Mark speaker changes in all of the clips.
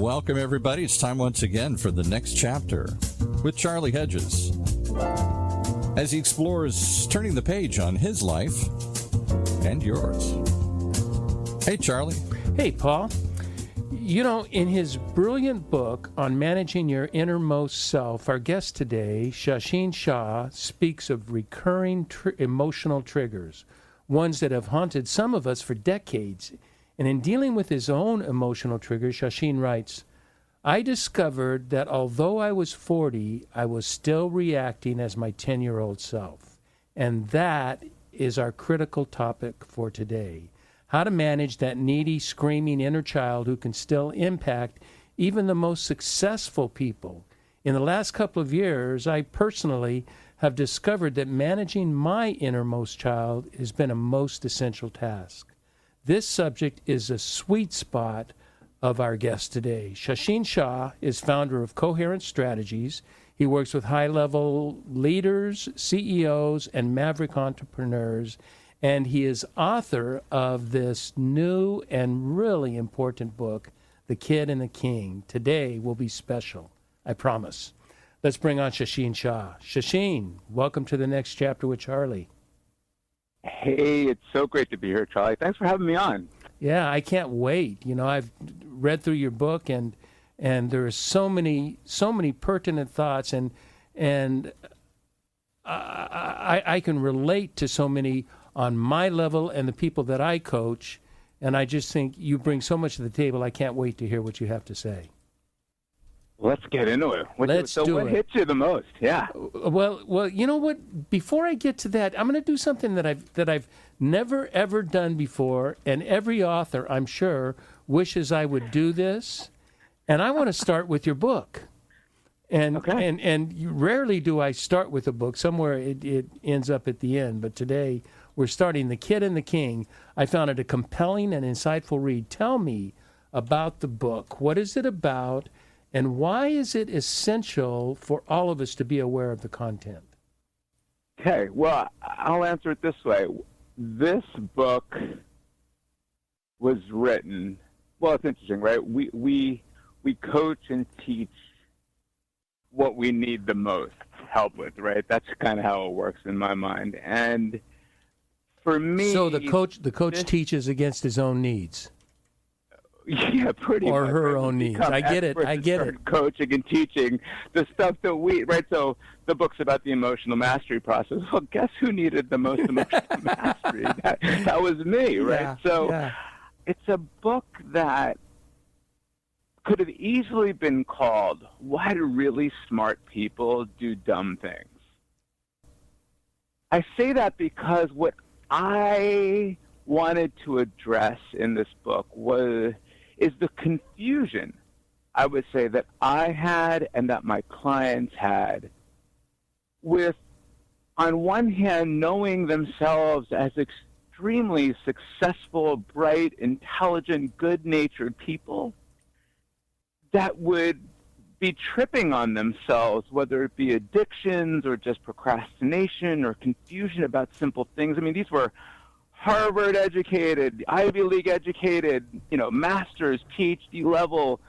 Speaker 1: Welcome, everybody. It's time once again for the next chapter with Charlie Hedges as he explores turning the page on his life and yours. Hey, Charlie.
Speaker 2: Hey, Paul. You know, in his brilliant book on managing your innermost self, our guest today, Shasheen Shah, speaks of recurring emotional triggers, ones that have haunted some of us for decades. And in dealing with his own emotional triggers, Shasheen writes, I discovered that although I was 40, I was still reacting as my 10-year-old self. And that is our critical topic for today. How to manage that needy, screaming inner child who can still impact even the most successful people. In the last couple of years, I personally have discovered that managing my innermost child has been a most essential task. This subject is a sweet spot of our guest today. Shasheen Shah is founder of Coherent Strategies. He works with high-level leaders, CEOs, and maverick entrepreneurs, and he is author of this new and really important book, The Kid and the King. Today will be special, I promise. Let's bring on Shasheen Shah. Shasheen, welcome to the next chapter with Charlie.
Speaker 3: Hey, it's so great to be here, Charlie. Thanks for having me on.
Speaker 2: Yeah, I can't wait. You know, I've read through your book, and there are so many pertinent thoughts, and I can relate to so many on my level and the people that I coach, and I just think you bring so much to the table. I can't wait to hear what you have to say.
Speaker 3: Let's get into it. What hits you the most? Yeah.
Speaker 2: Well, you know what? Before I get to that, I'm going to do something that I've never ever done before, and every author, I'm sure, wishes I would do this. And I want to start with your book. And
Speaker 3: okay.
Speaker 2: and rarely do I start with a book. Somewhere it ends up at the end. But today we're starting The Kid and the King. I found it a compelling and insightful read. Tell me about the book. What is it about? And why is it essential for all of us to be aware of the content?
Speaker 3: Okay, well, I'll answer it this way. This book was written, well, it's interesting, right? We coach and teach what we need the most help with, right? That's kind of how it works in my mind. And for me...
Speaker 2: So the coach teaches against his own needs.
Speaker 3: Yeah, pretty
Speaker 2: or
Speaker 3: much.
Speaker 2: Her right? Own needs. I get it.
Speaker 3: Coaching and teaching the stuff that right? So the book's about the emotional mastery process. Well, guess who needed the most emotional mastery? That was me, right?
Speaker 2: Yeah,
Speaker 3: so It's a book that could have easily been called Why Do Really Smart People Do Dumb Things? I say that because what I wanted to address in this book is the confusion, I would say, that I had and that my clients had with, on one hand, knowing themselves as extremely successful, bright, intelligent, good-natured people that would be tripping on themselves, whether it be addictions or just procrastination or confusion about simple things. I mean, these were Harvard-educated, Ivy League-educated, masters, PhD level,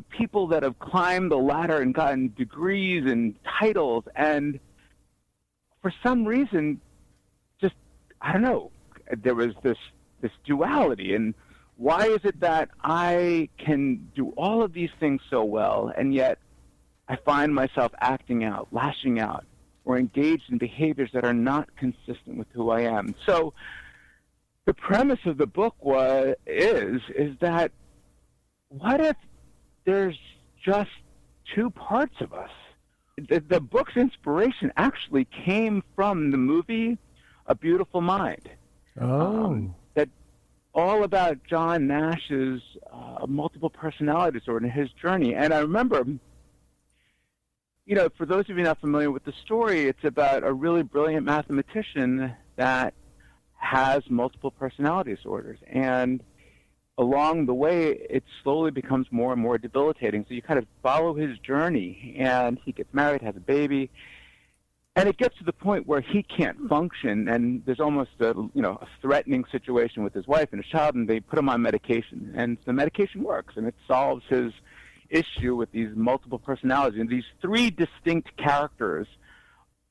Speaker 3: people that have climbed the ladder and gotten degrees and titles. And for some reason, just, I don't know, there was this duality. And why is it that I can do all of these things so well, and yet I find myself acting out, lashing out, or engaged in behaviors that are not consistent with who I am? So the premise of the book is that what if there's just two parts of us? The book's inspiration actually came from the movie A Beautiful Mind. That all about John Nash's multiple personality disorder and his journey. And I remember, for those of you not familiar with the story, it's about a really brilliant mathematician that has multiple personality disorders. And along the way, it slowly becomes more and more debilitating. So you kind of follow his journey, and he gets married, has a baby, and it gets to the point where he can't function, and there's almost a threatening situation with his wife and his child, and they put him on medication. And the medication works, and it solves issue with these multiple personalities. And these three distinct characters,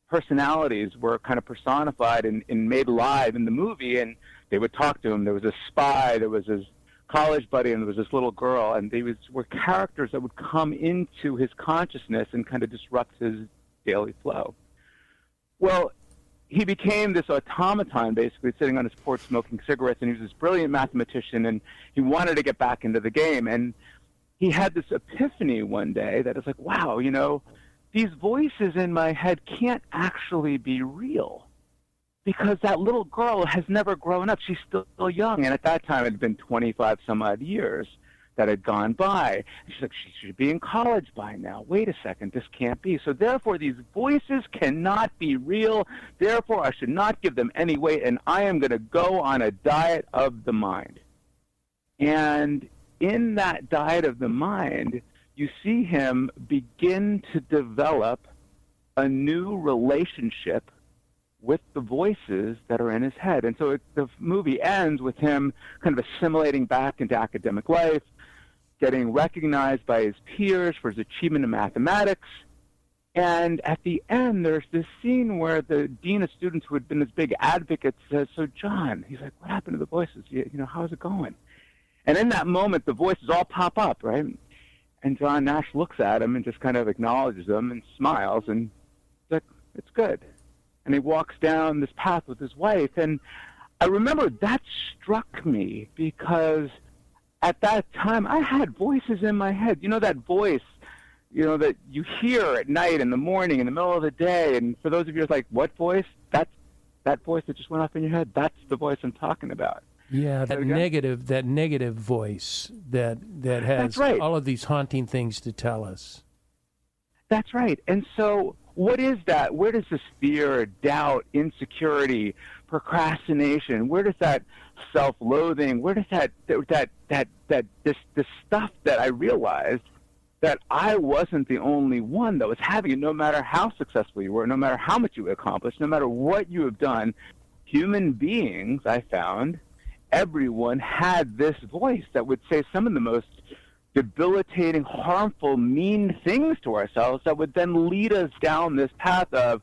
Speaker 3: personalities, were kind of personified and made live in the movie, and they would talk to him. There was a spy, there was his college buddy, and there was this little girl, and they were characters that would come into his consciousness and kind of disrupt his daily flow. Well, he became this automaton, basically, sitting on his porch smoking cigarettes, and he was this brilliant mathematician, and he wanted to get back into the game. And he had this epiphany one day that it's like, wow, you know, these voices in my head can't actually be real, because that little girl has never grown up. She's still young, and at that time it had been 25 some odd years that had gone by. She's like, she should be in college by now. Wait a second, this can't be. So therefore, these voices cannot be real. Therefore, I should not give them any weight, and I am going to go on a diet of the mind. And in that diet of the mind, you see him begin to develop a new relationship with the voices that are in his head. And so the movie ends with him kind of assimilating back into academic life, getting recognized by his peers for his achievement in mathematics. And at the end, there's this scene where the dean of students, who had been this big advocate, says, so John, he's like, what happened to the voices? You know, how's it going? And in that moment, the voices all pop up, right? And John Nash looks at him and just kind of acknowledges them and smiles, and he's like, it's good. And he walks down this path with his wife. And I remember that struck me, because at that time I had voices in my head. You know, that voice, you know, that you hear at night, in the morning, in the middle of the day. And for those of you who's like, what voice? That's that voice that just went off in your head. That's the voice I'm talking about.
Speaker 2: Yeah, that negative voice that has
Speaker 3: right.
Speaker 2: all of these haunting things to tell us.
Speaker 3: That's right. And so what is that? Where does this fear, doubt, insecurity, procrastination, where does that self-loathing, where does this stuff that I realized that I wasn't the only one that was having it, no matter how successful you were, no matter how much you accomplished, no matter what you have done, human beings, I found, everyone had this voice that would say some of the most debilitating, harmful, mean things to ourselves that would then lead us down this path of,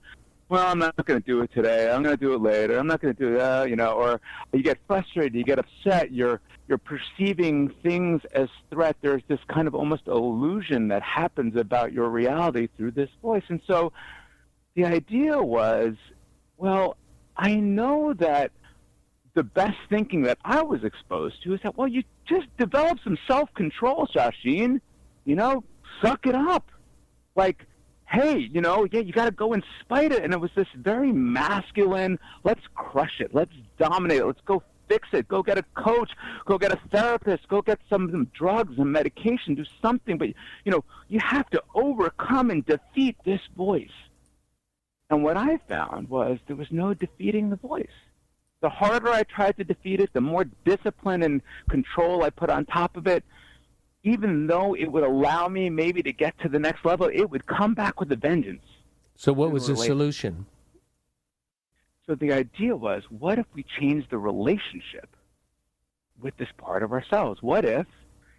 Speaker 3: well, I'm not going to do it today. I'm going to do it later. I'm not going to do that, you know, or you get frustrated, you get upset, you're perceiving things as threat. There's this kind of almost illusion that happens about your reality through this voice. And so the idea was, well, I know that the best thinking that I was exposed to is that, well, you just develop some self-control, Shasheen. You know, suck it up. Like, hey, you know, yeah, you got to go and spite it. And it was this very masculine, let's crush it, let's dominate it, let's go fix it, go get a coach, go get a therapist, go get some drugs and medication, do something. But, you know, you have to overcome and defeat this voice. And what I found was there was no defeating the voice. The harder I tried to defeat it, the more discipline and control I put on top of it, even though it would allow me maybe to get to the next level, it would come back with a vengeance.
Speaker 2: So what was the solution?
Speaker 3: So the idea was, what if we changed the relationship with this part of ourselves? What if,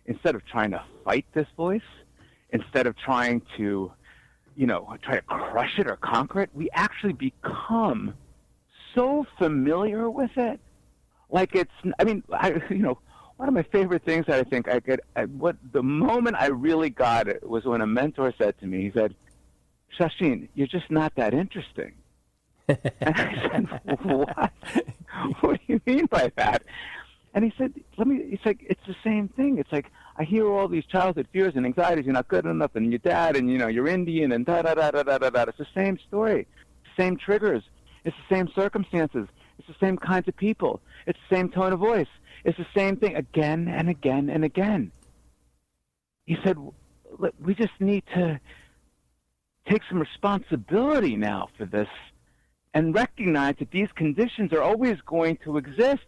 Speaker 3: instead of trying to fight this voice, instead of trying to, you know, try to crush it or conquer it, we actually become so familiar with it, like it's, I mean, you know, one of my favorite things that I think I could, the moment I really got it was when a mentor said to me, he said, Shasheen, you're just not that interesting. And I said, what? What do you mean by that? And he said, it's like, it's the same thing. It's like, I hear all these childhood fears and anxieties, you're not good enough, and your dad, and, you know, you're Indian, and da-da-da-da-da-da-da. It's the same story, same triggers. It's the same circumstances. It's the same kinds of people. It's the same tone of voice. It's the same thing again and again and again. He said, look, we just need to take some responsibility now for this and recognize that these conditions are always going to exist.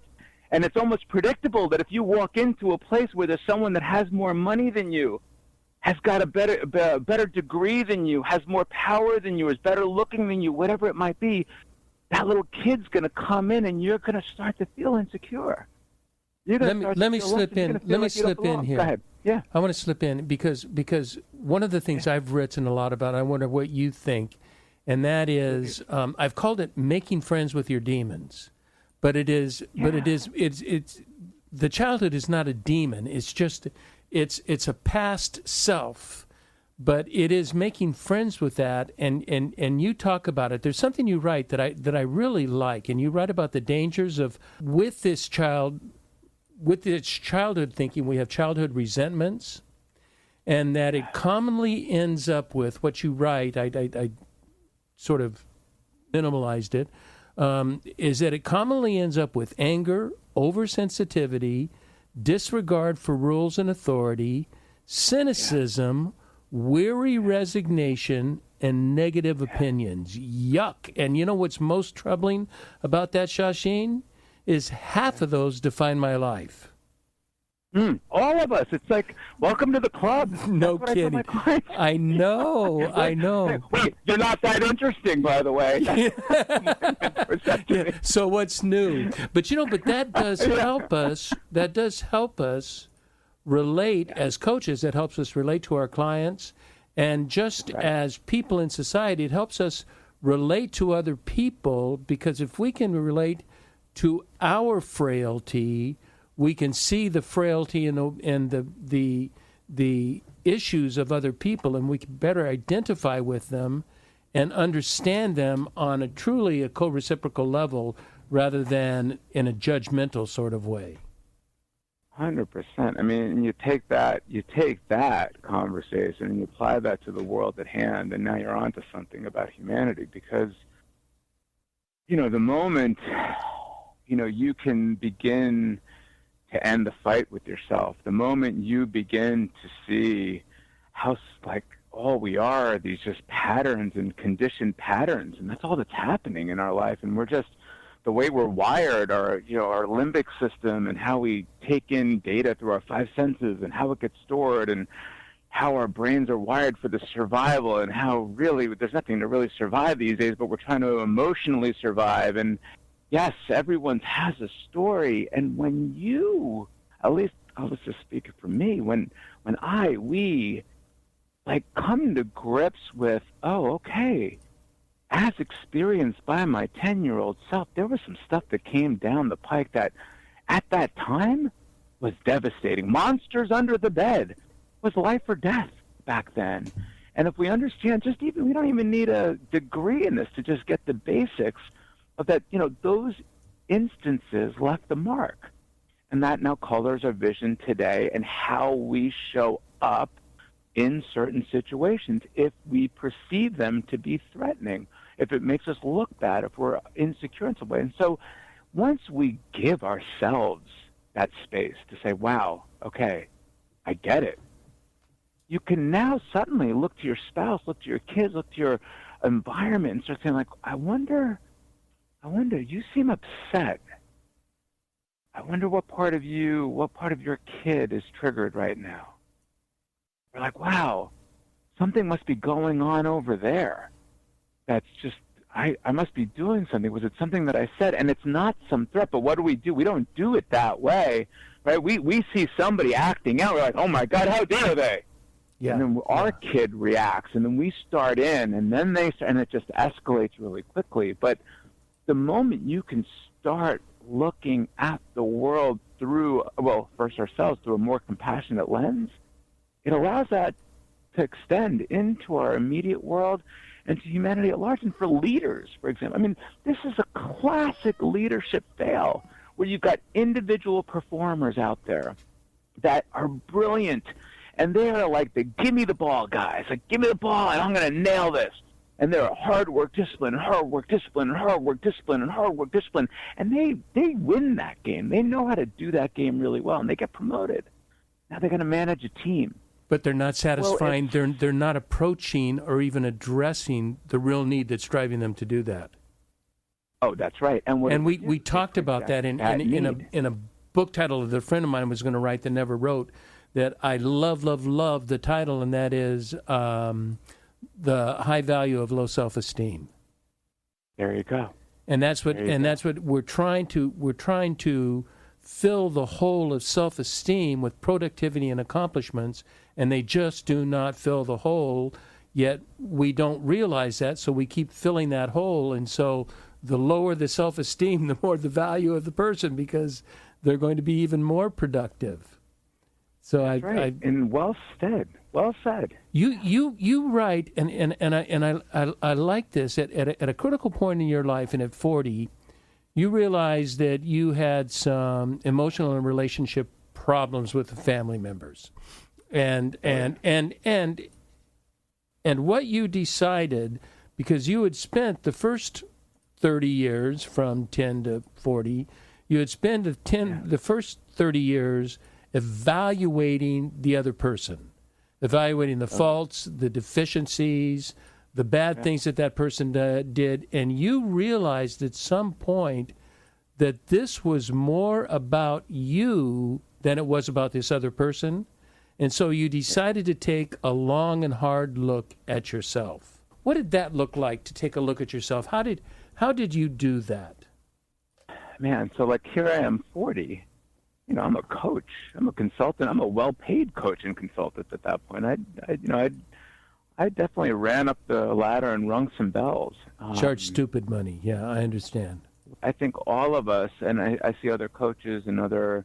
Speaker 3: And it's almost predictable that if you walk into a place where there's someone that has more money than you, has got a better degree than you, has more power than you, is better looking than you, whatever it might be, that little kid's going to come in and you're going to start to feel insecure.
Speaker 2: let me slip in. Let me slip in here.
Speaker 3: Go ahead. Yeah.
Speaker 2: I want to slip in because one of the things I've written a lot about, I wonder what you think, and that is I've called it making friends with your demons, but it's the childhood is not a demon. It's just it's a past self. But it is making friends with that, and you talk about it. There's something you write that I really like, and you write about the dangers of with this childhood thinking. We have childhood resentments, and that it commonly ends up with what you write. I sort of minimalized it. Is that it commonly ends up with anger, oversensitivity, disregard for rules and authority, cynicism. Weary resignation and negative opinions. Yuck. And you know what's most troubling about that, Shasheen? Is half of those define my life.
Speaker 3: All of us. It's like, welcome to the club.
Speaker 2: No kidding. I know.
Speaker 3: Wait, you're not that interesting, by the way.
Speaker 2: Yeah. So what's new? But that does help us. That does help us relate as coaches. That helps us relate to our clients, and just as people in society, it helps us relate to other people, because if we can relate to our frailty, we can see the frailty and the issues of other people, and we can better identify with them and understand them on a truly co-reciprocal level rather than in a judgmental sort of way.
Speaker 3: 100%. I mean, you take that conversation and you apply that to the world at hand, and now you're onto something about humanity. Because, the moment, you can begin to end the fight with yourself, the moment you begin to see how, all we are these just patterns and conditioned patterns, and that's all that's happening in our life, and we're just, the way we're wired, our limbic system, and how we take in data through our five senses, and how it gets stored, and how our brains are wired for the survival, and how really there's nothing to really survive these days, but we're trying to emotionally survive. And yes, everyone has a story. And when you, at least I'll just speak for me, when we come to grips with, okay, as experienced by my 10-year-old self, there was some stuff that came down the pike that at that time was devastating. Monsters under the bed was life or death back then. And if we understand, we don't even need a degree in this to just get the basics of that, those instances left the mark. And that now colors our vision today and how we show up in certain situations if we perceive them to be threatening, if it makes us look bad, if we're insecure in some way. And so once we give ourselves that space to say, wow, okay, I get it, you can now suddenly look to your spouse, look to your kids, look to your environment and start saying, I wonder, you seem upset. I wonder what part of your kid is triggered right now. We're like, wow, something must be going on over there. That's just, I must be doing something. Was it something that I said? And it's not some threat, but what do? We don't do it that way, right? We see somebody acting out. We're like, oh my God, how dare they? Yeah. And then our kid reacts, and then we start in, and then and it just escalates really quickly. But the moment you can start looking at the world through, first ourselves, through a more compassionate lens, it allows that to extend into our immediate world and to humanity at large. And for leaders, for example, I mean, this is a classic leadership fail where you've got individual performers out there that are brilliant, and they are like the give me the ball guys, like give me the ball and I'm going to nail this. And they're hard work, discipline, and hard work, discipline, and hard work, discipline, and hard work, discipline. And they win that game. They know how to do that game really well, and they get promoted. Now they're going to manage a team.
Speaker 2: But they're not satisfying. They're not approaching or even addressing the real need that's driving them to do that.
Speaker 3: Oh, that's right. And
Speaker 2: we talked about that in a book title that a friend of mine was going to write that never wrote, that I love the title, and that is The High Value of Low Self-Esteem.
Speaker 3: There you go.
Speaker 2: And that's what we're trying to fill the hole of self-esteem with productivity and accomplishments, and they just do not fill the hole, yet we don't realize that, so we keep filling that hole, and so the lower the self-esteem, the more the value of the person, because they're going to be even more productive. So
Speaker 3: That's right. And well said. Well said.
Speaker 2: You write, and I like this, at a critical point in your life, and at 40, you realized that you had some emotional and relationship problems with the family members, and what you decided, because you had spent the first 30 years from 10 to 40, you had spent the first 30 years evaluating the other person, evaluating the faults, the deficiencies, the bad things that person did, and you realized at some point that this was more about you than it was about this other person, and so you decided to take a long and hard look at yourself. What did that look like, to take a look at yourself? How did you do that?
Speaker 3: Man, so like here I am, 40. You know, I'm a coach. I'm a consultant. I'm a well-paid coach and consultant at that point. I definitely ran up the ladder and rung some bells.
Speaker 2: Charge stupid money. Yeah, I understand.
Speaker 3: I think all of us, and I see other coaches and other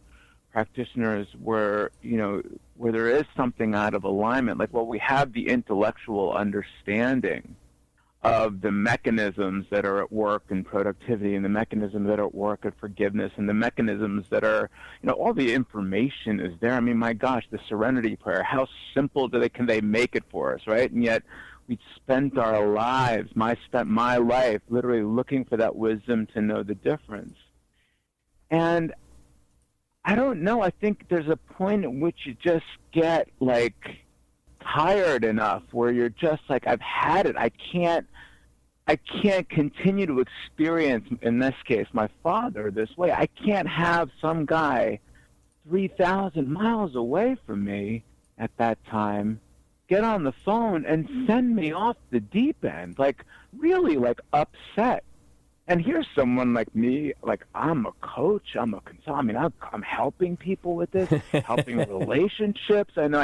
Speaker 3: practitioners where there is something out of alignment. Like, well, we have the intellectual understanding of the mechanisms that are at work in productivity, and the mechanisms that are at work at forgiveness, and the mechanisms that are, all the information is there. I mean, my gosh, the Serenity Prayer, how simple can they make it for us, right? And yet we spent our lives, spent my life literally looking for that wisdom to know the difference. And I don't know, I think there's a point at which you just get tired enough where you're just like, I've had it. I can't continue to experience, in this case, my father this way. I can't have some guy 3,000 miles away from me at that time get on the phone and send me off the deep end, really upset. And here's someone like me, I'm a coach, I'm a consultant. I mean, I'm helping people with this, helping relationships, and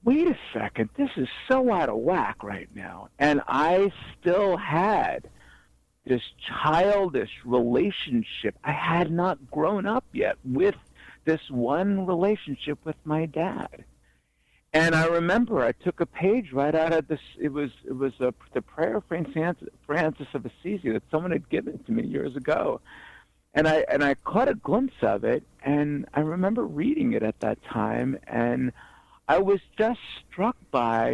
Speaker 3: wait a second, this is so out of whack right now. And I still had this childish relationship. I had not grown up yet with this one relationship with my dad. And I remember I took a page right out of this. It was the prayer of Francis of Assisi that someone had given to me years ago. And I caught a glimpse of it, and I remember reading it at that time, and I was just struck by,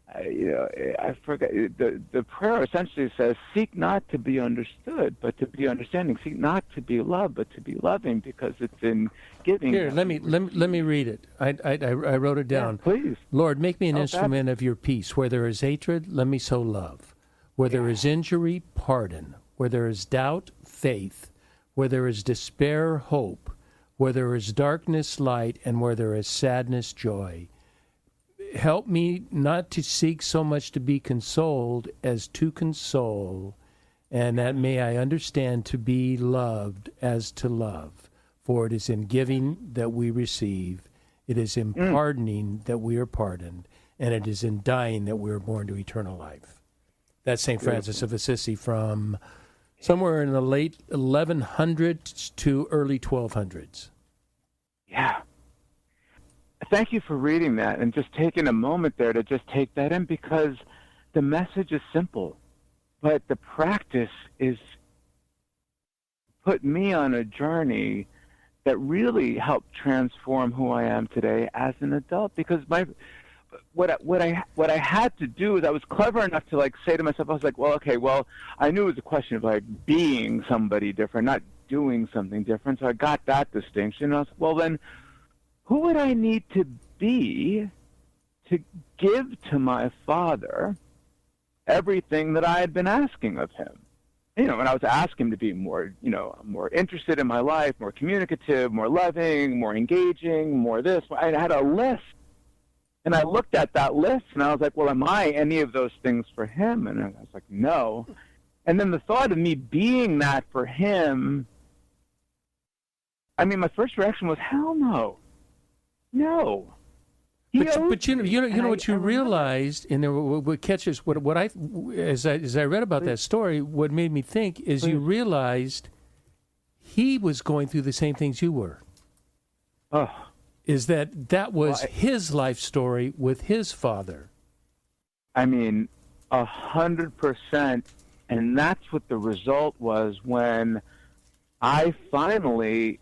Speaker 3: I forget, the prayer essentially says, seek not to be understood, but to be understanding. Seek not to be loved, but to be loving, because it's in giving.
Speaker 2: Here, let me read it. I wrote it down.
Speaker 3: Yeah, please.
Speaker 2: Lord, make me an instrument of your peace. Where there is hatred, let me sow love. Where there is injury, pardon. Where there is doubt, faith. Where there is despair, hope. Where there is darkness, light, and where there is sadness, joy. Help me not to seek so much to be consoled as to console, and that may I understand to be loved as to love. For it is in giving that we receive, it is in pardoning that we are pardoned, and it is in dying that we are born to eternal life. That's St. Francis of Assisi from somewhere in the late 1100s to early 1200s.
Speaker 3: Yeah. Thank you for reading that and just taking a moment there to just take that in, because the message is simple, but the practice is put me on a journey that really helped transform who I am today as an adult. Because what I had to do is, I was clever enough to say to myself, I was like, I knew it was a question of being somebody different, not doing something different. So I got that distinction. And I was, well, then who would I need to be to give to my father everything that I had been asking of him? When I was asking him to be more, more interested in my life, more communicative, more loving, more engaging, more this. I had a list. And I looked at that list and I was like, well, am I any of those things for him? And I was like, no. And then the thought of me being that for him I mean, my first reaction was, hell no. No.
Speaker 2: But you know what you realized, and what catches what I as I read about that story, what made me think is you realized he was going through the same things you were.
Speaker 3: Oh.
Speaker 2: Is that was his life story with his father?
Speaker 3: I mean, 100%, and that's what the result was when I finally,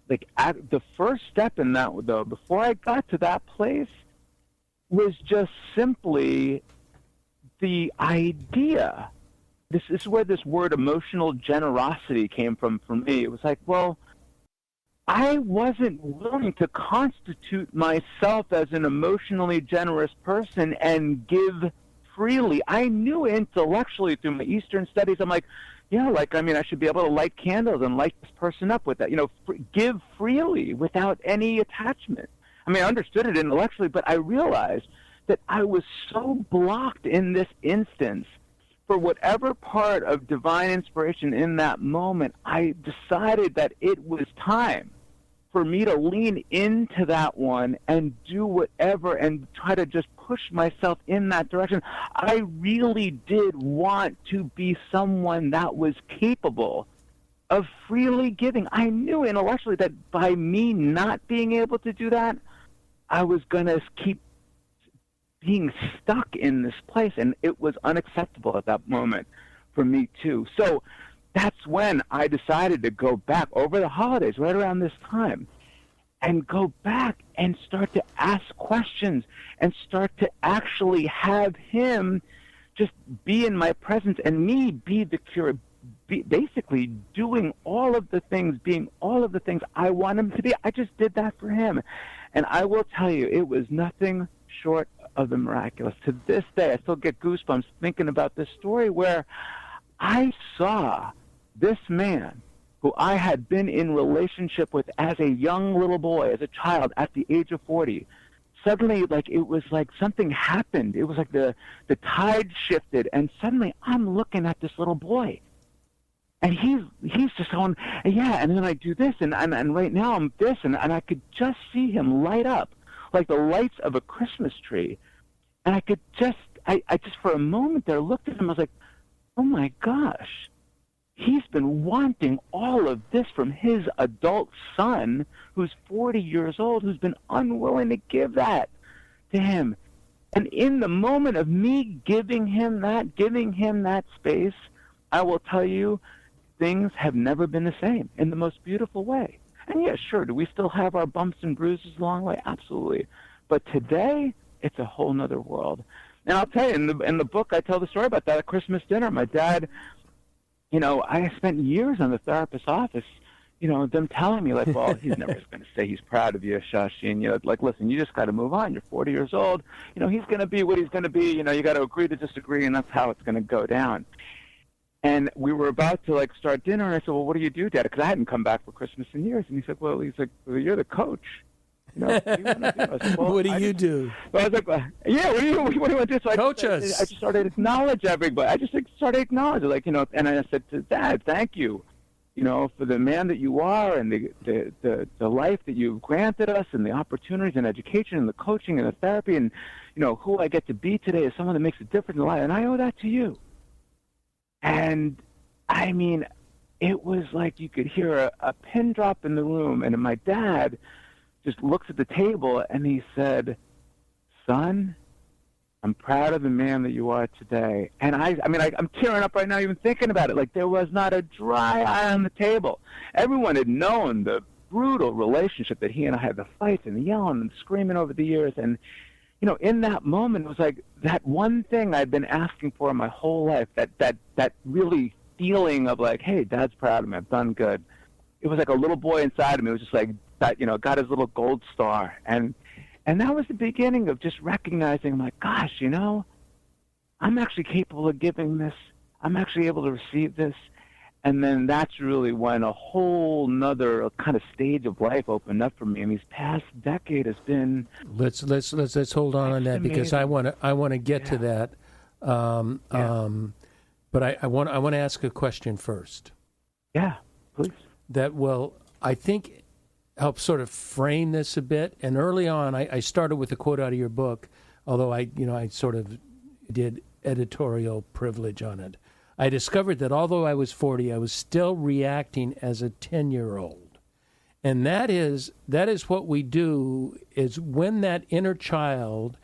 Speaker 3: the first step in that, though, before I got to that place, was just simply the idea. This is where this word emotional generosity came from for me. It was like, well, I wasn't willing to constitute myself as an emotionally generous person and give freely. I knew intellectually through my Eastern studies, I'm like, yeah, I should be able to light candles and light this person up with that, give freely without any attachment. I mean, I understood it intellectually, but I realized that I was so blocked in this instance for whatever part of divine inspiration in that moment. I decided that it was time for me to lean into that one and do whatever and try to just push myself in that direction. I really did want to be someone that was capable of freely giving. I knew intellectually that by me not being able to do that, I was going to keep being stuck in this place, and it was unacceptable at that moment for me too. So that's when I decided to go back over the holidays, right around this time, and go back and start to ask questions and start to actually have him just be in my presence and me be the cure, basically doing all of the things, being all of the things I want him to be. I just did that for him. And I will tell you, it was nothing short of the miraculous. To this day, I still get goosebumps thinking about this story where I saw this man who I had been in relationship with as a young little boy, as a child, at the age of 40. Suddenly, it was like something happened. It was like the tide shifted, and suddenly I'm looking at this little boy. And he's just going, yeah, and then I do this, and right now I'm this, and I could just see him light up like the lights of a Christmas tree. And I could just, I just for a moment there looked at him, I was like, oh my gosh, he's been wanting all of this from his adult son, who's 40 years old, who's been unwilling to give that to him. And in the moment of me giving him that space, I will tell you, things have never been the same in the most beautiful way. And yeah, sure, do we still have our bumps and bruises along the way? Absolutely. But today, it's a whole nother world. And I'll tell you, in the book, I tell the story about that at Christmas dinner. My dad, I spent years in the therapist's office, them telling me, well, he's never going to say he's proud of you, Shasheen. Listen, you just got to move on. You're 40 years old. He's going to be what he's going to be. You got to agree to disagree, and that's how it's going to go down. And we were about to start dinner, and I said, well, what do you do, Dad? Because I hadn't come back for Christmas in years. And he said, well, you're the coach. What do you want to do? I said, well,
Speaker 2: what do you do?
Speaker 3: So I was like, yeah, what do you want to do? So
Speaker 2: Coach us.
Speaker 3: I just started to acknowledge everybody. I just started acknowledging, and I said to Dad, thank you, for the man that you are and the life that you've granted us and the opportunities and education and the coaching and the therapy and, who I get to be today is someone that makes a difference in life. And I owe that to you. And, I mean, it was like you could hear a pin drop in the room. And my dad just looks at the table and he said, son, I'm proud of the man that you are today. And I'm tearing up right now even thinking about it. There was not a dry eye on the table. Everyone had known the brutal relationship that he and I had, the fights and the yelling and screaming over the years. And, in that moment, it was like that one thing I'd been asking for my whole life, that really feeling of hey, Dad's proud of me. I've done good. It was like a little boy inside of me. It was just like that, got his little gold star. And that was the beginning of just recognizing, I'm like, gosh, I'm actually capable of giving this. I'm actually able to receive this. And then that's really when a whole nother kind of stage of life opened up for me. And these past decade has been.
Speaker 2: Let's hold on that because I want to get to that. But I want to ask a question first.
Speaker 3: Yeah, please.
Speaker 2: I think help sort of frame this a bit. And early on, I started with a quote out of your book, although I sort of did editorial privilege on it. I discovered that although I was 40, I was still reacting as a 10-year-old. And that is what we do, is when that inner child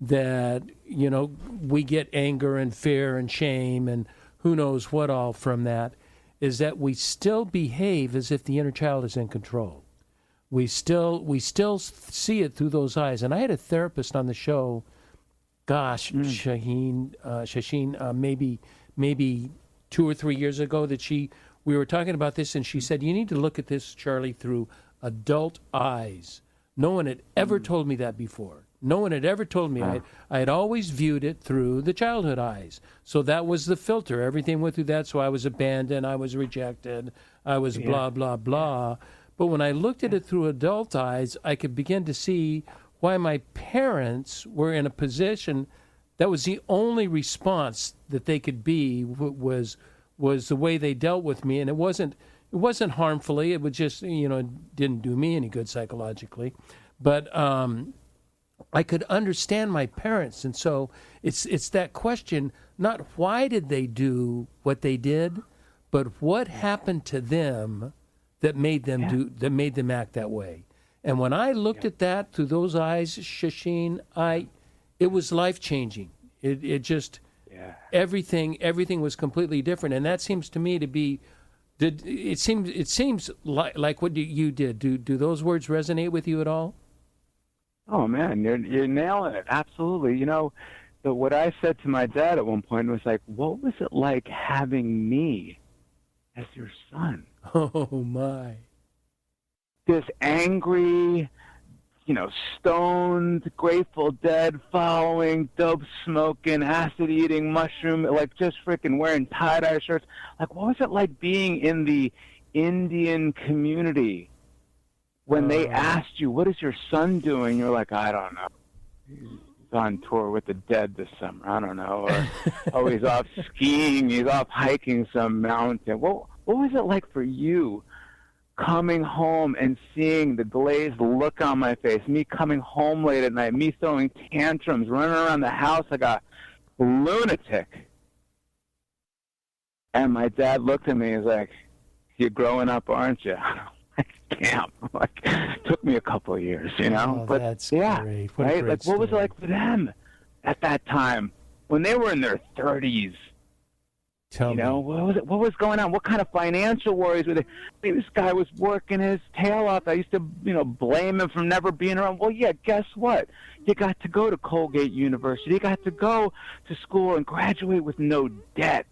Speaker 2: that, we get anger and fear and shame and who knows what all from that, is that we still behave as if the inner child is in control. We still see it through those eyes. And I had a therapist on the show, Shasheen, maybe 2 or 3 years ago, that we were talking about this, and she said, you need to look at this, Charlie, through adult eyes. No one had ever told me that before. No one had ever told me. I had always viewed it through the childhood eyes. So that was the filter. Everything went through that. So I was abandoned. I was rejected. I was blah, blah, blah. But when I looked at it through adult eyes, I could begin to see why my parents were in a position that was the only response that they could be, was the way they dealt with me. And it wasn't harmfully. It was just, it didn't do me any good psychologically. But I could understand my parents. And so it's that question, not why did they do what they did, but what happened to them that made them act that way. And when I looked at that through those eyes, Shasheen, it was life-changing. It just, everything was completely different. And that seems to me to be, it seems like what you did. Do those words resonate with you at all?
Speaker 3: Oh man, you're nailing it. Absolutely. What I said to my dad at one point was like, what was it like having me as your son?
Speaker 2: Oh my.
Speaker 3: This angry, stoned, Grateful Dead following, dope smoking, acid eating, mushroom, like just freaking wearing tie-dye shirts. Like, what was it like being in the Indian community when they asked you, what is your son doing? You're like, I don't know. He's on tour with the Dead this summer. I don't know. Or, he's off skiing. He's off hiking some mountain. What was it like for you coming home and seeing the glazed look on my face, me coming home late at night, me throwing tantrums, running around the house like a lunatic? And my dad looked at me and was like, you're growing up, aren't you? Damn, it took me a couple of years,
Speaker 2: Oh,
Speaker 3: but
Speaker 2: that's
Speaker 3: yeah,
Speaker 2: great.
Speaker 3: Right? Like, what was it like for them at that time when they were in their 30s?
Speaker 2: Tell me.
Speaker 3: What was going on? What kind of financial worries were they? I mean, this guy was working his tail off. I used to, blame him for never being around. Well, yeah, guess what? You got to go to Colgate University. You got to go to school and graduate with no debt.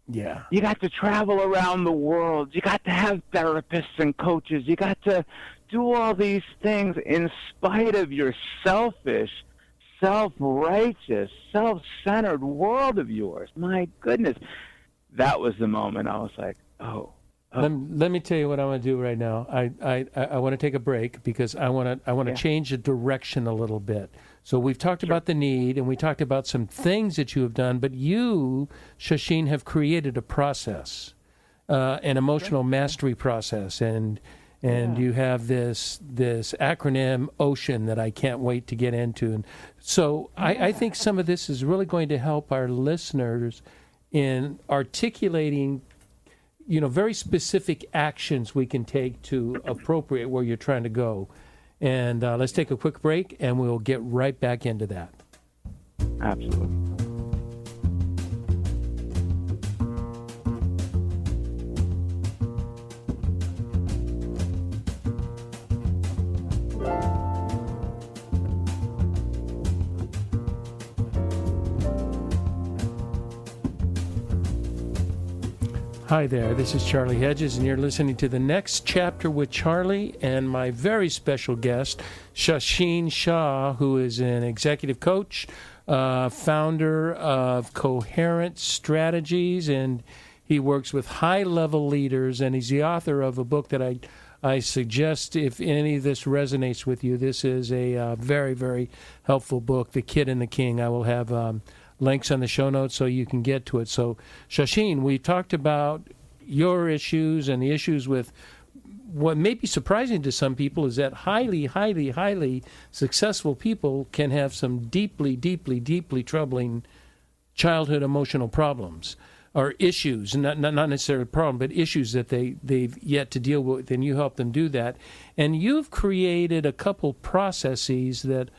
Speaker 2: Yeah.
Speaker 3: You got to travel around the world. You got to have therapists and coaches. You got to do all these things in spite of your selfish, self-righteous, self-centered world of yours. My goodness. That was the moment I was like, oh.
Speaker 2: Let me tell you what I want to do right now. I want to take a break because I want to change the direction a little bit. So we've talked about the need, and we talked about some things that you have done, but you, Shasheen, have created a process, an emotional mastery process, and you have this acronym OCEAN that I can't wait to get into. And so I think some of this is really going to help our listeners in articulating very specific actions we can take to appropriate where you're trying to go. And let's take a quick break, and we'll get right back into that.
Speaker 3: Absolutely.
Speaker 2: Hi there, this is Charlie Hedges, and you're listening to The Next Chapter with Charlie and my very special guest, Shasheen Shah, who is an executive coach, founder of Coherent Strategies, and he works with high-level leaders, and he's the author of a book that I suggest, if any of this resonates with you, this is a very, very helpful book, The Kid and the King. I will have links on the show notes so you can get to it. So, Shasheen, we talked about your issues and the issues with what may be surprising to some people is that highly, highly, highly successful people can have some deeply, deeply, deeply troubling childhood emotional problems or issues, not necessarily a problem, but issues that they've yet to deal with, and you help them do that. And you've created a couple processes that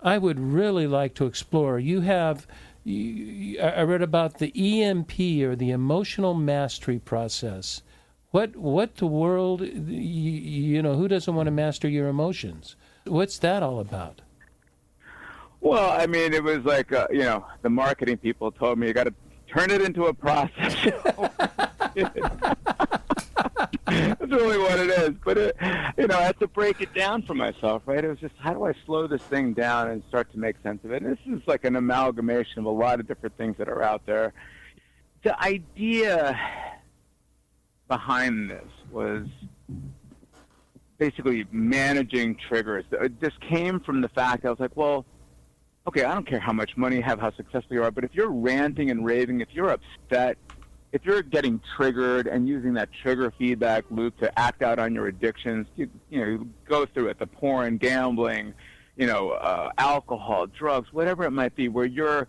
Speaker 2: I would really like to explore. I read about the EMP, or the Emotional Mastery Process. What the world, who doesn't want to master your emotions? What's that all about?
Speaker 3: Well, I mean, it was like, the marketing people told me you got to turn it into a process. That's really what it is. But, I had to break it down for myself, right? It was just, how do I slow this thing down and start to make sense of it? And this is like an amalgamation of a lot of different things that are out there. The idea behind this was basically managing triggers. This came from the fact I was like, well, okay, I don't care how much money you have, how successful you are, but if you're ranting and raving, if you're upset, if you're getting triggered and using that trigger feedback loop to act out on your addictions, you go through it, the porn, gambling, alcohol, drugs, whatever it might be, where you're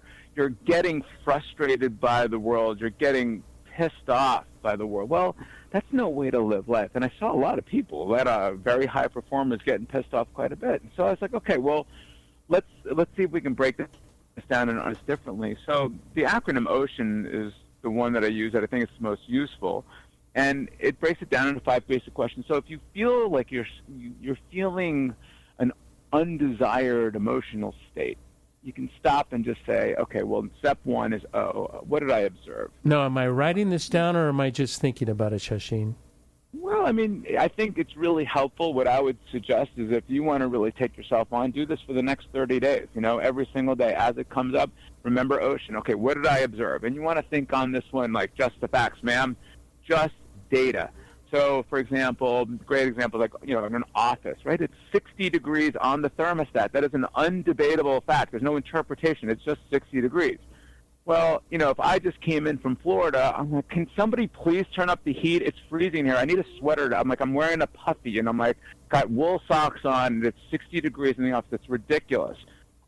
Speaker 3: getting frustrated by the world, you're getting pissed off by the world. Well, that's no way to live life. And I saw a lot of people that are very high performers getting pissed off quite a bit. And so I was like, okay, well, let's see if we can break this down and understand differently. So the acronym OCEAN is the one that I use that I think is the most useful, and it breaks it down into 5 basic questions. So if you feel like you're feeling an undesired emotional state, you can stop and just say, okay, well, step 1 is, what did I observe?
Speaker 2: No, am I writing this down, or am I just thinking about it, Shasheen?
Speaker 3: Well, I mean, I think it's really helpful. What I would suggest is, if you want to really take yourself on, do this for the next 30 days, every single day. As it comes up, remember OCEAN. Okay, what did I observe? And you want to think on this one like just the facts, ma'am, just data. So, for example, great example, like, in an office, right? It's 60 degrees on the thermostat. That is an undebatable fact. There's no interpretation. It's just 60 degrees. Well, if I just came in from Florida, I'm like, can somebody please turn up the heat? It's freezing here. I need a sweater. I'm like, I'm wearing a puffy, and I'm like, got wool socks on, and it's 60 degrees in the office. It's ridiculous.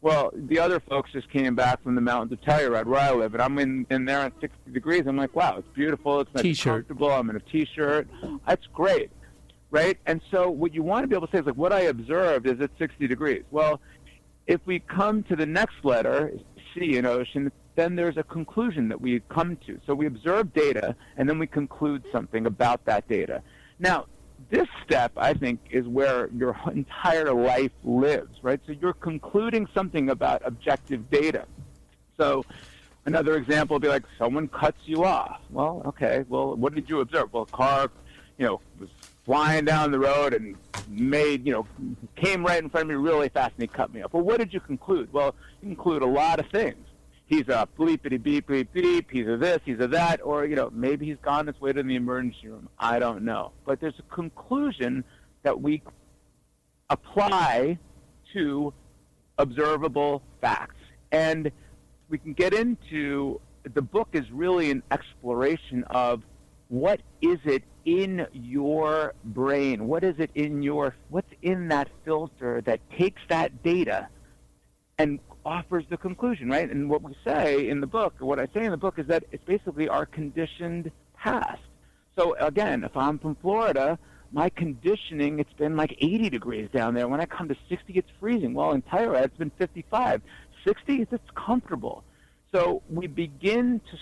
Speaker 3: Well, the other folks just came back from the mountains of Telluride, where I live, and I'm in there at 60 degrees. I'm like, wow, it's beautiful. It's nice, comfortable. I'm in a T-shirt. That's great, right? And so what you want to be able to say is, like, what I observed is at 60 degrees. Well, if we come to the next letter, C in OCEAN, then there's a conclusion that we come to. So we observe data, and then we conclude something about that data. Now, this step, I think, is where your entire life lives, right? So you're concluding something about objective data. So another example would be like, someone cuts you off. Well, okay, well, what did you observe? Well, a car, was flying down the road and came right in front of me really fast, and he cut me off. Well, what did you conclude? Well, you conclude a lot of things. He's a bleepity beep, beep, beep, he's a this, he's a that, or, maybe he's gone his way to the emergency room. I don't know. But there's a conclusion that we apply to observable facts. And we can get into, the book is really an exploration of what is it in your brain? What is it what's in that filter that takes that data and offers the conclusion, right? And what we say in the book, or what I say in the book, is that it's basically our conditioned past. So again, if I'm from Florida, my conditioning, it's been like 80 degrees down there. When I come to 60, it's freezing. Well, in Telluride, it's been 55. 60, it's comfortable. So we begin to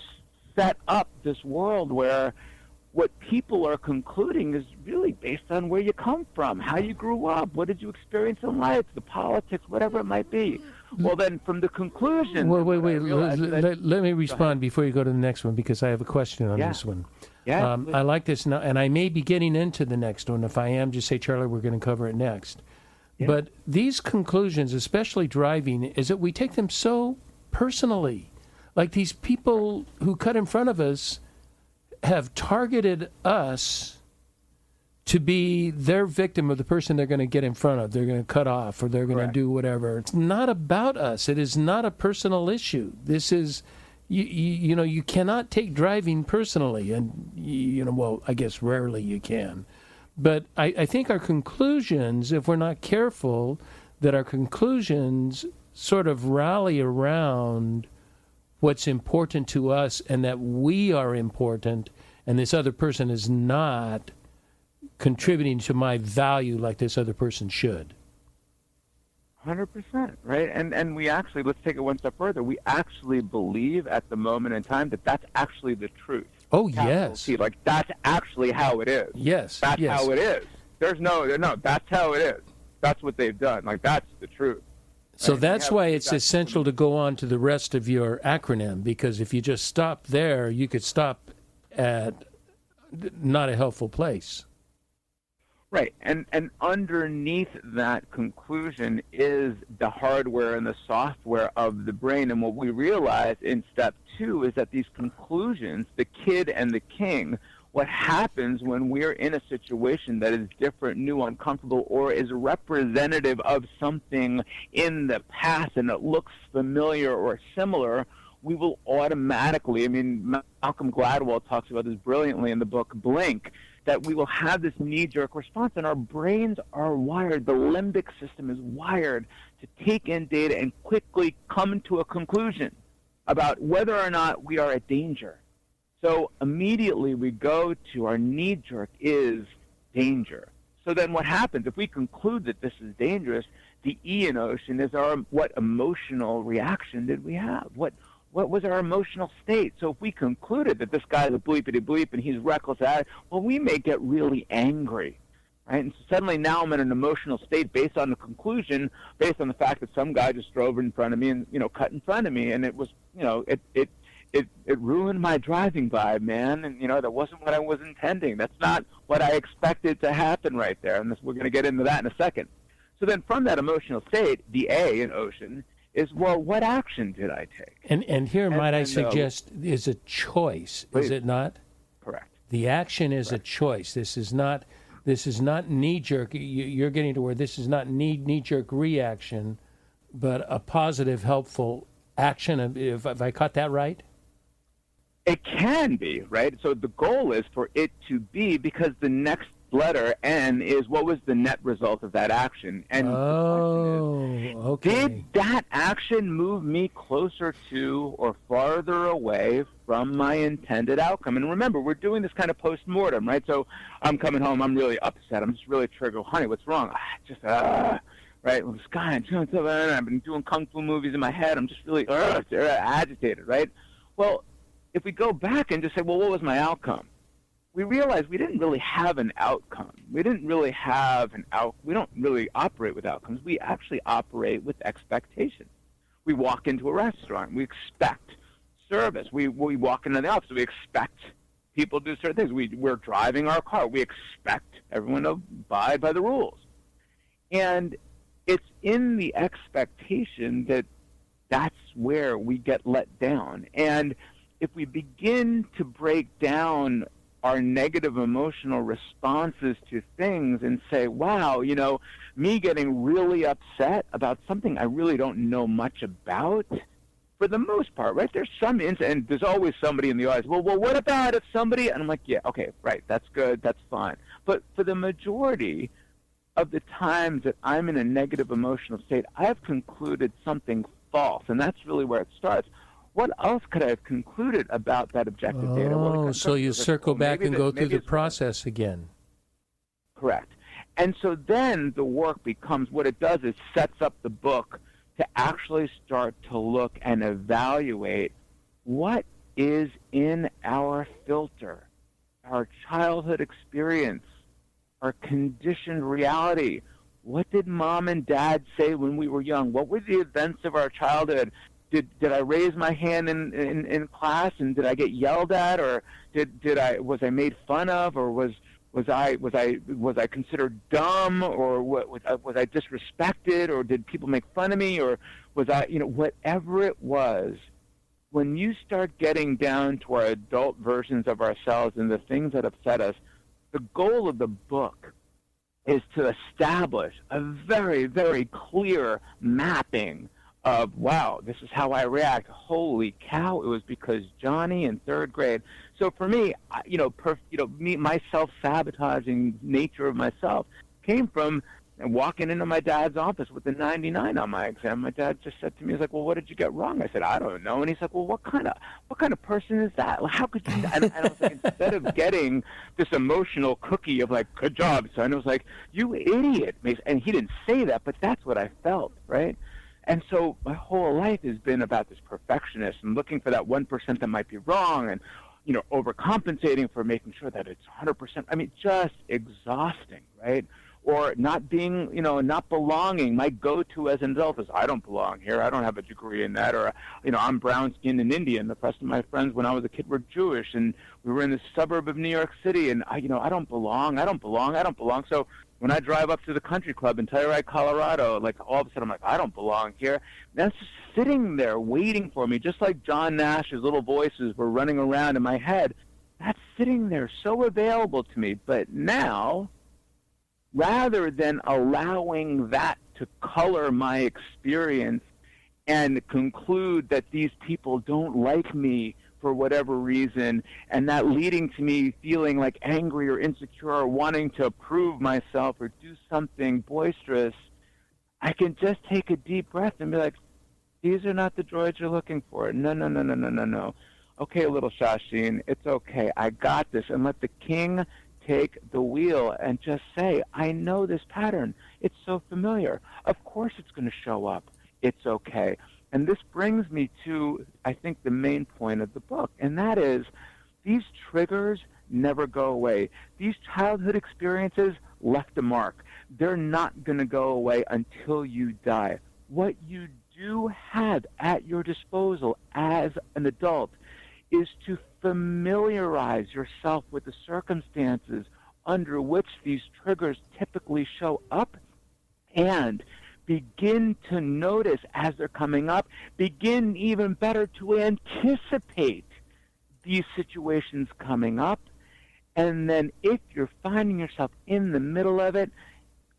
Speaker 3: set up this world where what people are concluding is really based on where you come from, how you grew up, what did you experience in life, the politics, whatever it might be. Well, then from the conclusion...
Speaker 2: Wait. Let me respond before you go to the next one, because I have a question on this one.
Speaker 3: Yeah.
Speaker 2: I like this now, and I may be getting into the next one. If I am, just say, Charlie, we're going to cover it next. Yeah. But these conclusions, especially driving, is that we take them so personally. Like these people who cut in front of us have targeted us to be their victim of the person they're going to get in front of. They're going to cut off, or they're going to do whatever. It's not about us. It is not a personal issue. This is, you cannot take driving personally. And, well, I guess rarely you can. But I think our conclusions, if we're not careful, that our conclusions sort of rally around what's important to us and that we are important and this other person is not contributing to my value like this other person should.
Speaker 3: 100%, right? And we actually, let's take it one step further. We actually believe at the moment in time that that's actually the truth.
Speaker 2: Oh,
Speaker 3: Capital
Speaker 2: yes.
Speaker 3: T, like that's actually how it is.
Speaker 2: Yes.
Speaker 3: That's
Speaker 2: yes.
Speaker 3: how it is. There's no, that's how it is. That's what they've done. Like that's the truth.
Speaker 2: So
Speaker 3: Right?
Speaker 2: that's why it's essential to go on to the rest of your acronym, because if you just stop there, you could stop at not a helpful place.
Speaker 3: Right, and underneath that conclusion is the hardware and the software of the brain. And what we realize in step 2 is that these conclusions, the kid and the king, what happens when we're in a situation that is different, new, uncomfortable, or is representative of something in the past and it looks familiar or similar, we will automatically, I mean, Malcolm Gladwell talks about this brilliantly in the book Blink, that we will have this knee-jerk response, and our brains are wired, the limbic system is wired to take in data and quickly come to a conclusion about whether or not we are at danger. So immediately we go to our knee-jerk is danger. So then what happens, if we conclude that this is dangerous, the E in ocean is what emotional reaction did we have? What was our emotional state? So if we concluded that this guy's a bleepity-bleep and he's reckless, well, we may get really angry, right? And so suddenly now I'm in an emotional state based on the conclusion, based on the fact that some guy just drove in front of me and, cut in front of me, and it was, it ruined my driving vibe, man, and, that wasn't what I was intending. That's not what I expected to happen right there, and we're going to get into that in a second. So then from that emotional state, the A in ocean is, well, what action did I take?
Speaker 2: And here, might I suggest, is a choice,
Speaker 3: Please.
Speaker 2: is it not?
Speaker 3: Correct.
Speaker 2: The action is a choice. This is not knee-jerk. You're getting to where this is not knee-jerk reaction, but a positive, helpful action. If I caught that right?
Speaker 3: It can be, right? So the goal is for it to be, because the next letter, N, is what was the net result of that action. And
Speaker 2: okay.
Speaker 3: Did that action move me closer to or farther away from my intended outcome? And remember, we're doing this kind of post-mortem, right? So I'm coming home, I'm really upset, I'm just really triggered. Honey, what's wrong? Right? Well, this guy, I've been doing kung fu movies in my head, I'm just really agitated, right? Well, if we go back and just say, well, what was my outcome? We realize we didn't really have an outcome. We don't really operate with outcomes. We actually operate with expectations. We walk into a restaurant. We expect service. We walk into the office. We expect people to do certain things. We're driving our car. We expect everyone to abide by the rules. And it's in the expectation that's where we get let down. And if we begin to break down our negative emotional responses to things and say, wow, me getting really upset about something I really don't know much about, for the most part, right? There's some and there's always somebody in the audience, well, what about if somebody, and I'm like, yeah, okay, right, that's good, that's fine. But for the majority of the times that I'm in a negative emotional state, I've concluded something false, and that's really where it starts. What else could I have concluded about that objective data?
Speaker 2: Oh, so you circle back and go through the process again.
Speaker 3: Correct. And so then the work becomes, what it does is sets up the book to actually start to look and evaluate what is in our filter, our childhood experience, our conditioned reality. What did mom and dad say when we were young? What were the events of our childhood? Did I raise my hand in class and did I get yelled at, or was I made fun of, or was I considered dumb, or was I disrespected, or did people make fun of me, or was I, whatever it was. When you start getting down to our adult versions of ourselves and the things that upset us, the goal of the book is to establish a very, very clear mapping of, wow, this is how I react. Holy cow, it was because Johnny in third grade. So for me, my self-sabotaging nature of myself came from walking into my dad's office with a 99 on my exam. My dad just said to me, he's like, well, what did you get wrong? I said, I don't know. And he's like, well, what kind of person is that? How could you? And I was like, instead of getting this emotional cookie of like, good job, son, I was like, you idiot. And he didn't say that, but that's what I felt, right? And so my whole life has been about this perfectionist and looking for that 1% that might be wrong and, overcompensating for making sure that it's 100%. I mean, just exhausting, right? Or not being, not belonging. My go-to as an adult is, I don't belong here. I don't have a degree in that. Or, I'm brown-skinned and Indian. The rest of my friends when I was a kid were Jewish, and we were in the suburb of New York City, and I don't belong. So when I drive up to the country club in Telluride, Colorado, like all of a sudden I'm like, I don't belong here. That's just sitting there waiting for me, just like John Nash's little voices were running around in my head. That's sitting there so available to me. But now, rather than allowing that to color my experience and conclude that these people don't like me for whatever reason, and that leading to me feeling like angry or insecure or wanting to prove myself or do something boisterous, I can just take a deep breath and be like, these are not the droids you're looking for. No. Okay, little Shasheen, it's okay. I got this. And let the king take the wheel and just say, I know this pattern. It's so familiar. Of course it's going to show up. It's okay. And this brings me to, I think, the main point of the book, and that is these triggers never go away. These childhood experiences left a mark. They're not going to go away until you die. What you do have at your disposal as an adult is to familiarize yourself with the circumstances under which these triggers typically show up and begin to notice as they're coming up, begin even better to anticipate these situations coming up. And then if you're finding yourself in the middle of it,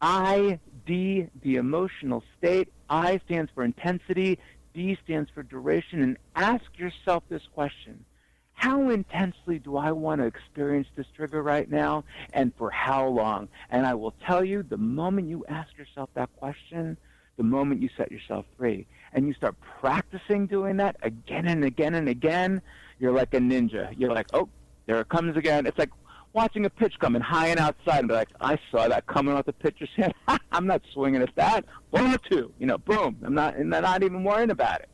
Speaker 3: ID, the emotional state, I stands for intensity, D stands for duration, and ask yourself this question. How intensely do I want to experience this trigger right now, and for how long? And I will tell you, the moment you ask yourself that question, the moment you set yourself free, and you start practicing doing that again and again and again, you're like a ninja. You're like, oh, there it comes again. It's like watching a pitch coming high and outside and be like, I saw that coming off the pitcher's hand. I'm not swinging at that. Ball two. Boom. I'm not even worrying about it.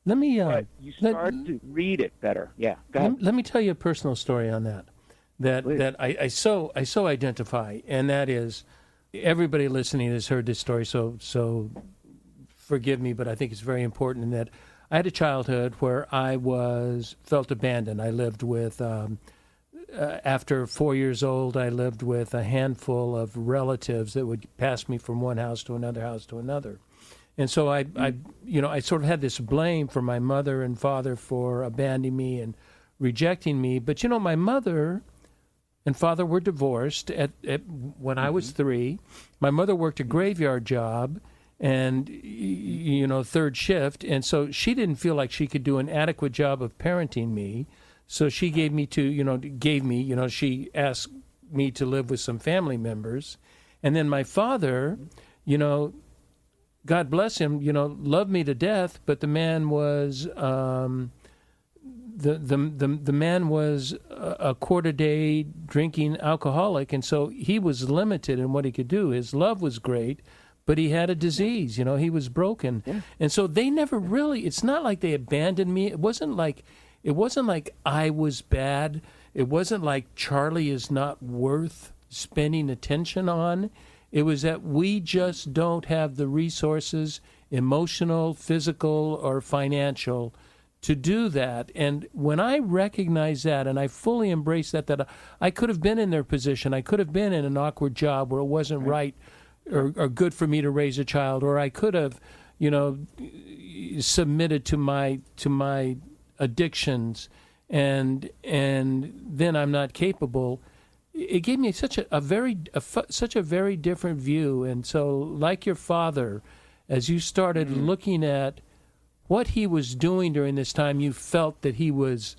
Speaker 2: Let me.
Speaker 3: But you start to read it better. Yeah. Go ahead.
Speaker 2: Let me tell you a personal story on that. That I so identify, and that is, everybody listening has heard this story. So forgive me, but I think it's very important in that I had a childhood where I felt abandoned. I lived with. After 4 years old, I lived with a handful of relatives that would pass me from one house to another. And so I sort of had this blame for my mother and father for abandoning me and rejecting me. But, my mother and father were divorced when I was 3. My mother worked a graveyard job and, third shift. And so she didn't feel like she could do an adequate job of parenting me. So she she asked me to live with some family members. And then my father, God bless him, loved me to death, but the man was the man was a quart a day drinking alcoholic, and so he was limited in what he could do. His love was great, but he had a disease, he was broken. Yeah. And so they never really, it's not like they abandoned me. It wasn't like I was bad. It wasn't like Charlie is not worth spending attention on. It was that we just don't have the resources, emotional, physical, or financial, to do that. And when I recognize that and I fully embrace that I could have been in their position, I could have been in an awkward job where it wasn't right or good for me to raise a child, or I could have, submitted to my addictions, and then I'm not capable. It gave me such a very different view. And so, like your father, as you started looking at what he was doing during this time, you felt that he was,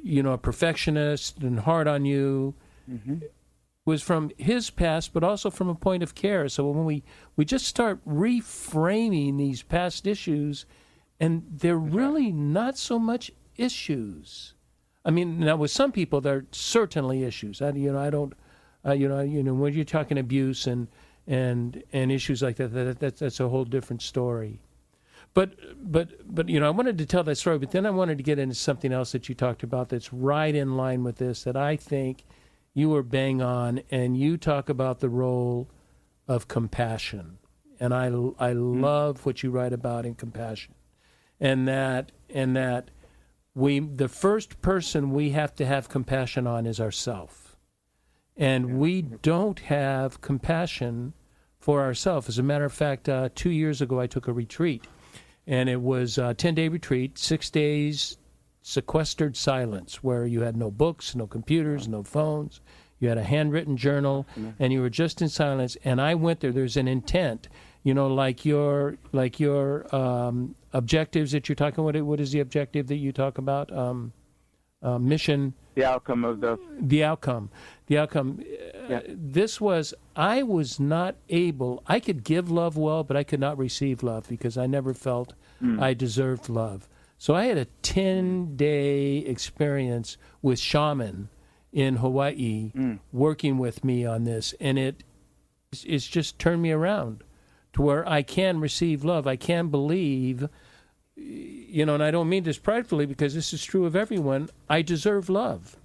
Speaker 2: a perfectionist and hard on you, was from his past, but also from a point of care. So when we just start reframing these past issues, and they're really not so much issues. I mean, now with some people, they're certainly issues. I don't, when you're talking abuse and issues like that, that's a whole different story. But I wanted to tell that story, but then I wanted to get into something else that you talked about that's right in line with this, that I think you were bang on, and you talk about the role of compassion. And I love what you write about in compassion. And that the first person we have to have compassion on is ourself. And we don't have compassion for ourselves. As a matter of fact, 2 years ago I took a retreat. And it was a 10-day retreat, 6 days, sequestered silence, where you had no books, no computers, no phones. You had a handwritten journal, and you were just in silence. And I went there. There's an intent, like your objectives that you're talking about. What is the objective that you talk about? Mission.
Speaker 3: The outcome of
Speaker 2: the outcome.
Speaker 3: Yeah.
Speaker 2: I was not able. I could give love well, but I could not receive love because I never felt I deserved love. So I had a 10-day experience with shaman in Hawaii working with me on this, and it's just turned me around to where I can receive love. I can believe, and I don't mean this pridefully because this is true of everyone, I deserve love.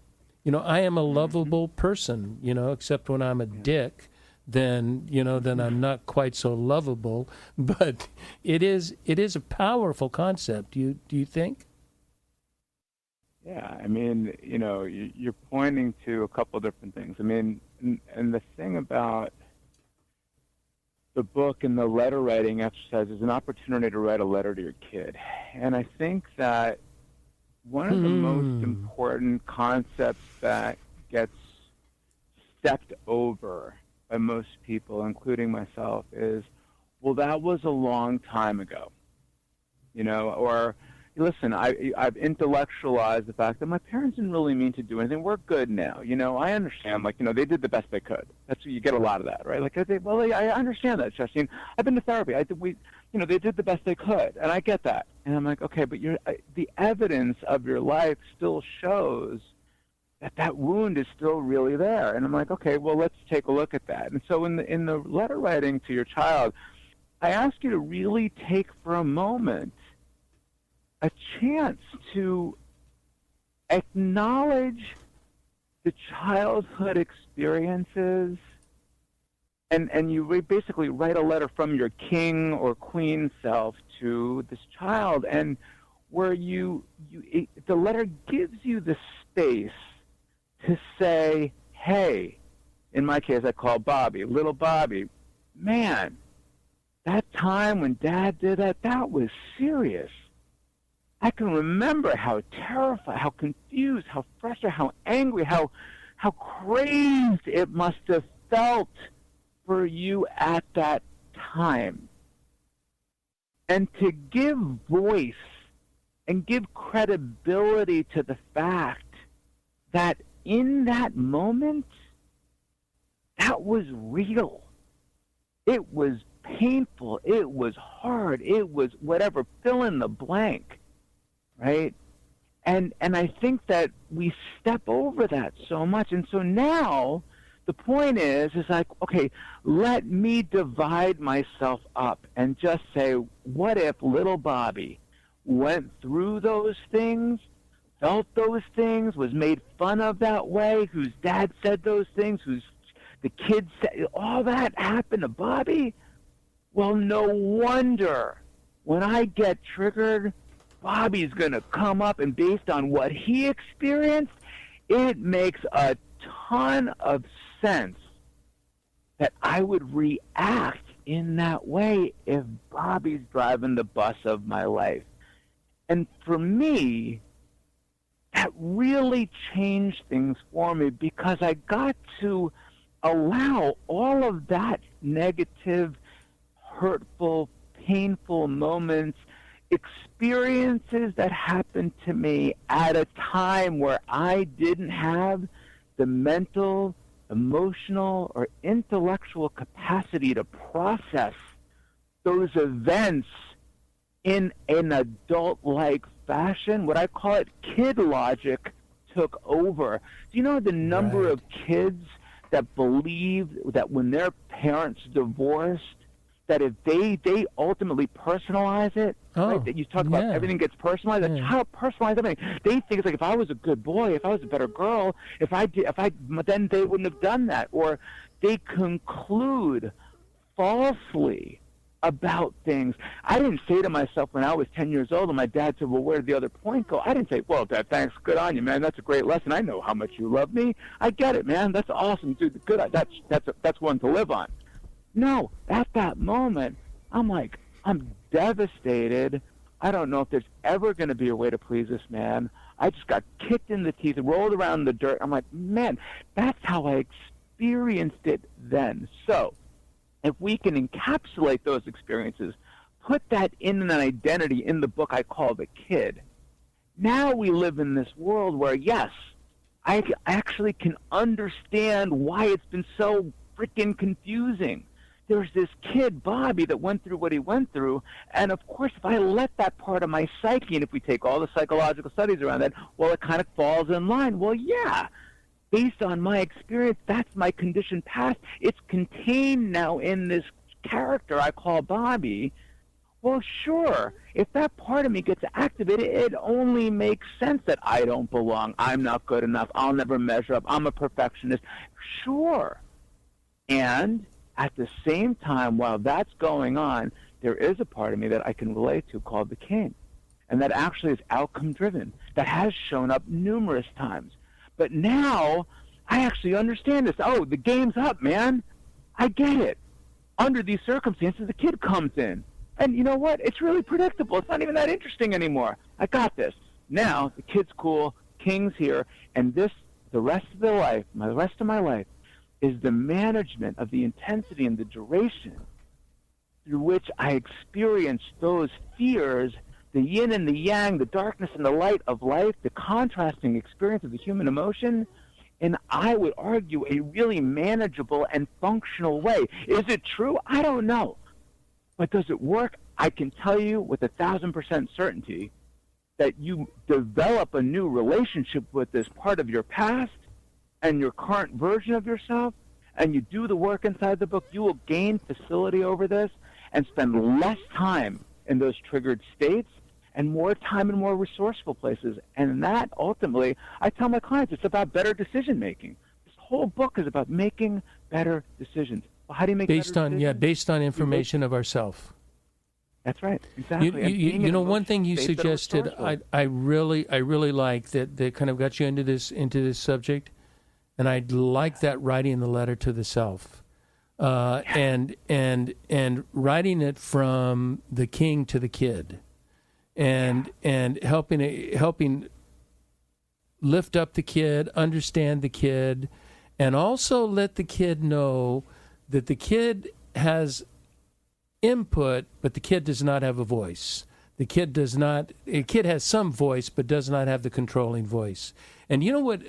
Speaker 2: I am a lovable person, except when I'm a dick, then I'm not quite so lovable. But it is a powerful concept. Do you think?
Speaker 3: Yeah, I mean, you're pointing to a couple of different things. I mean, and the thing about the book and the letter writing exercise is an opportunity to write a letter to your kid. And I think that one of the most important concepts that gets stepped over by most people, including myself, is, well, that was a long time ago, or listen, I've intellectualized the fact that my parents didn't really mean to do anything. We're good now. I understand, they did the best they could. That's you get a lot of that, right? I understand that, Shasheen. I've been to therapy. They did the best they could, and I get that. And I'm like, okay, but the evidence of your life still shows that wound is still really there. And I'm like, okay, well, let's take a look at that. And so in the letter writing to your child, I ask you to really take for a moment a chance to acknowledge the childhood experiences, and you basically write a letter from your king or queen self to this child, and where the letter gives you the space to say, hey, in my case I call Bobby, little Bobby, man, that time when Dad did that was serious. I can remember how terrified, how confused, how frustrated, how angry, how crazed it must have felt for you at that time. And to give voice and give credibility to the fact that in that moment, that was real. It was painful. It was hard. It was whatever, fill in the blank. Right? And I think that we step over that so much. And so now the point is like, okay, let me divide myself up and just say, what if little Bobby went through those things, felt those things, was made fun of that way, whose dad said those things, whose the kids said, all that happened to Bobby? Well, no wonder when I get triggered, Bobby's going to come up, and based on what he experienced, it makes a ton of sense that I would react in that way if Bobby's driving the bus of my life. And for me, that really changed things for me because I got to allow all of that negative, hurtful, painful moments, experiences that happened to me at a time where I didn't have the mental, emotional, or intellectual capacity to process those events in an adult-like fashion. What I call it, kid logic took over. Do you know the number of kids that believe that when their parents divorced, that if they ultimately personalize it, right, that you talk about everything gets personalized, that child personalized everything. They think it's like, if I was a good boy, if I was a better girl, then they wouldn't have done that. Or they conclude falsely about things. I didn't say to myself when I was 10 years old and my dad said, well, where did the other point go? I didn't say, well, Dad, thanks, good on you, man. That's a great lesson. I know how much you love me. I get it, man. That's awesome, dude. Good. That's one to live on. No, at that moment, I'm like, I'm devastated. I don't know if there's ever going to be a way to please this man. I just got kicked in the teeth and rolled around in the dirt. I'm like, man, that's how I experienced it then. So if we can encapsulate those experiences, put that in an identity in the book I call The Kid, now we live in this world where, yes, I actually can understand why it's been so freaking confusing. There's this kid, Bobby, that went through what he went through, and of course, if I let that part of my psyche, and if we take all the psychological studies around that, well, it kind of falls in line. Well, yeah, based on my experience, that's my conditioned past. It's contained now in this character I call Bobby. Well, sure, if that part of me gets activated, it only makes sense that I don't belong, I'm not good enough, I'll never measure up, I'm a perfectionist. Sure. And at the same time, while that's going on, there is a part of me that I can relate to called the king. And that actually is outcome-driven. That has shown up numerous times. But now, I actually understand this. Oh, the game's up, man. I get it. Under these circumstances, the kid comes in. And you know what? It's really predictable. It's not even that interesting anymore. I got this. Now, the kid's cool, king's here, and the rest of their life, the rest of my life, is the management of the intensity and the duration through which I experience those fears, the yin and the yang, the darkness and the light of life, the contrasting experience of the human emotion, in, I would argue, a really manageable and functional way. Is it true? I don't know. But does it work? I can tell you with 1,000% certainty that you develop a new relationship with this part of your past and your current version of yourself, and you do the work inside the book, you will gain facility over this and spend less time in those triggered states and more time in more resourceful places. And that, ultimately, I tell my clients, it's about better decision-making. This whole book is about making better decisions. Well, how do you make better decisions?
Speaker 2: Based on information of ourself.
Speaker 3: That's right, exactly.
Speaker 2: You know, one thing you suggested, I really like that kind of got you into this subject. And I'd like that writing the letter to the self, and writing it from the king to the kid, and helping lift up the kid, understand the kid, and also let the kid know that the kid has input, but the kid does not have a voice. The kid has some voice, but does not have the controlling voice. And you know what?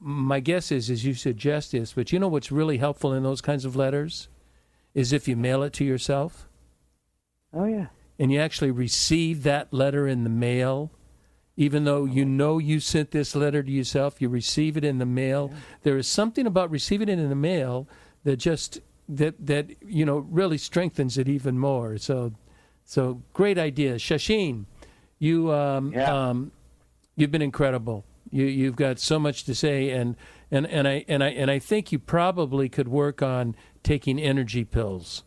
Speaker 2: My guess is, as you suggest this, but you know what's really helpful in those kinds of letters is if you mail it to yourself.
Speaker 3: Oh yeah.
Speaker 2: And you actually receive that letter in the mail, even though you know you sent this letter to yourself. You receive it in the mail. Yeah. There is something about receiving it in the mail that just that really strengthens it even more. So great idea, Shasheen. You've been incredible. You've got so much to say, and I think you probably could work on taking energy pills.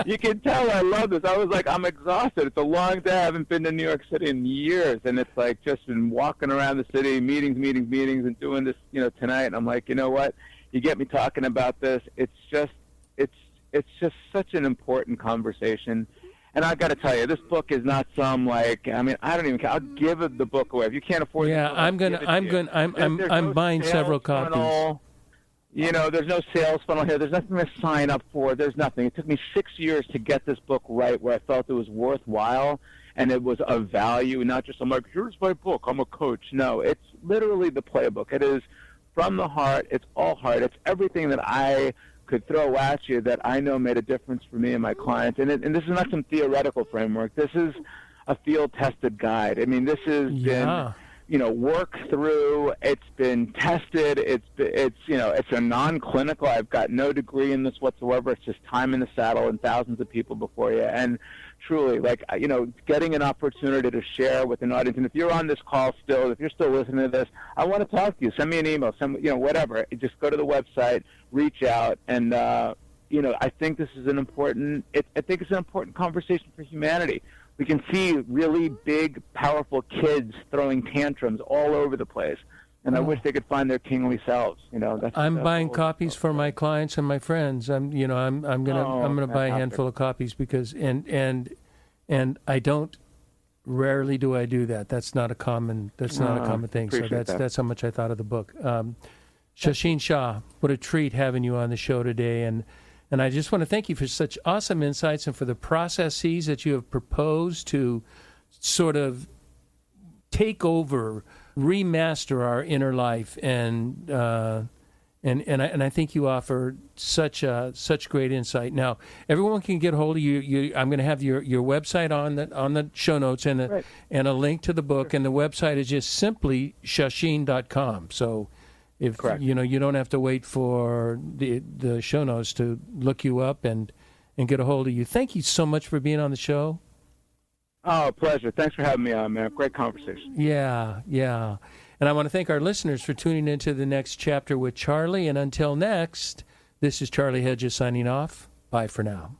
Speaker 3: You can tell I love this. I was like, I'm exhausted. It's a long day. I haven't been to New York City in years, and it's like just been walking around the city, meetings, and doing this, tonight. And I'm like, you know what? You get me talking about this. It's just such an important conversation. And I got to tell you, this book is not some I don't even care. I'll give the book away if you can't afford.
Speaker 2: Yeah, I'm buying several copies.
Speaker 3: There's no sales funnel here. There's nothing to sign up for. There's nothing. It took me 6 years to get this book right where I felt it was worthwhile and it was of value, not just I'm like, here's my book, I'm a coach. No, it's literally the playbook. It is from the heart. It's all heart. It's everything that I could throw at you that I know made a difference for me and my clients. And this is not some theoretical framework. This is a field-tested guide. I mean, this has been work through. It's been tested. It's a non-clinical. I've got no degree in this whatsoever. It's just time in the saddle and thousands of people before you. And truly, getting an opportunity to share with an audience. And if you're on this call still, if you're still listening to this, I want to talk to you. Send me an email. Whatever. Just go to the website, reach out, and I think this is an important. I think it's an important conversation for humanity. We can see really big, powerful kids throwing tantrums all over the place, and I wish they could find their kingly selves.
Speaker 2: I'm buying copies for my clients and my friends. I'm gonna buy a handful of copies because and I don't. Rarely do I do that. That's not a common thing. So that's how much I thought of the book. Shasheen Shah, what a treat having you on the show today, and I just want to thank you for such awesome insights and for the processes that you have proposed to sort of take over, remaster our inner life, and I think you offer such great insight. Now, everyone can get a hold of you. I'm going to have your website on the show notes and a link to the book, and the website is just simply shasheen.com. So. If you don't have to wait for the show notes to look you up and get a hold of you. Thank you so much for being on the show.
Speaker 3: Oh, pleasure. Thanks for having me on, man. Great conversation.
Speaker 2: Yeah. And I want to thank our listeners for tuning into the next chapter with Charlie. And until next, this is Charlie Hedges signing off. Bye for now.